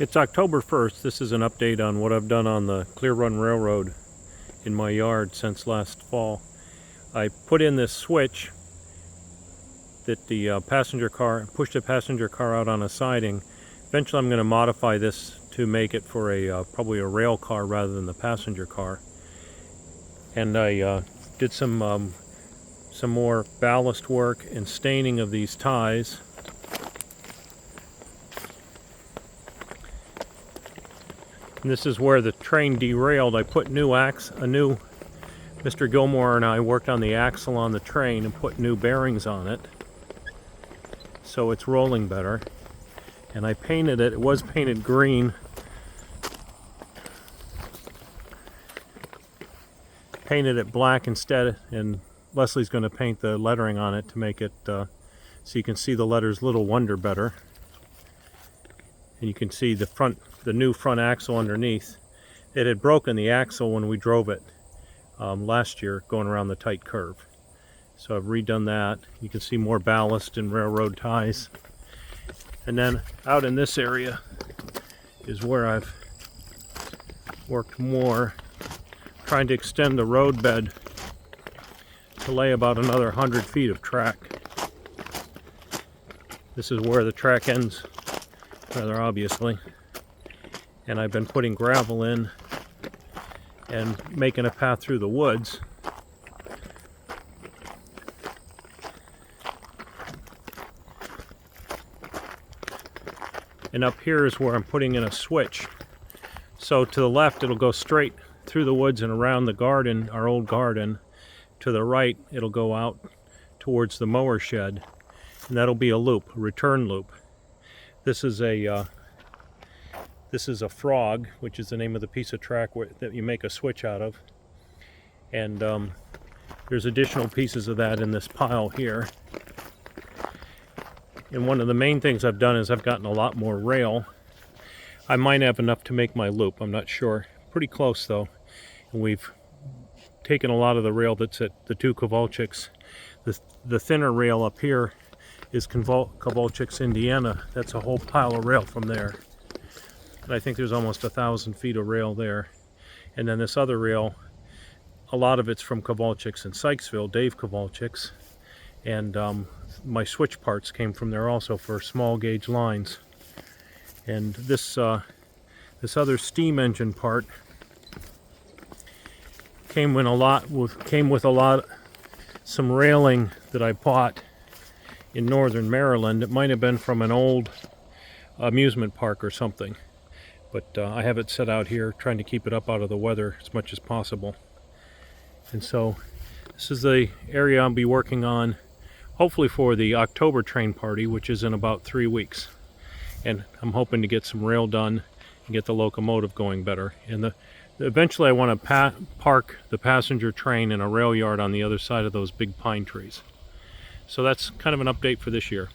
It's October 1st. This is an update on what I've done on the Clear Run Railroad in my yard since last fall. I put in this switch that the pushed a passenger car out on a siding. Eventually I'm going to modify this to make it for probably a rail car rather than the passenger car. And I did some more ballast work and staining of these ties. And this is where the train derailed. I put Mr. Gilmore and I worked on the axle on the train and put new bearings on it, so it's rolling better. And I painted it. It was painted green. Painted it black instead, and Leslie's going to paint the lettering on it to make it so you can see the letters Little Wonder better. And you can see the new front axle underneath. It had broken the axle when we drove it last year going around the tight curve. So I've redone that. You can see more ballast and railroad ties. And then out in this area is where I've worked more, trying to extend the road bed to lay about another 100 feet of track. This is where the track ends, rather obviously. And I've been putting gravel in and making a path through the woods. And up here is where I'm putting in a switch. So to the left it'll go straight through the woods and around the garden, our old garden. To the right it'll go out towards the mower shed, and that'll be a loop, a return loop. This is a frog, which is the name of the piece of track that you make a switch out of. And there's additional pieces of that in this pile here. And one of the main things I've done is I've gotten a lot more rail. I might have enough to make my loop, I'm not sure. Pretty close though. And we've taken a lot of the rail that's at the two Kowalczyks. The thinner rail up here is Kowalczyks, Indiana. That's a whole pile of rail from there. And I think there's almost 1,000 feet of rail there. And then this other rail, a lot of it's from Kowalczyks in Sykesville, Dave Kowalczyks. And my switch parts came from there also for small gauge lines. And this other steam engine part came with some railing that I bought in northern Maryland. It might have been from an old amusement park or something. But I have it set out here, trying to keep it up out of the weather as much as possible. And so this is the area I'll be working on, hopefully for the October train party, which is in about 3 weeks. And I'm hoping to get some rail done and get the locomotive going better. And eventually I want to park the passenger train in a rail yard on the other side of those big pine trees. So that's kind of an update for this year.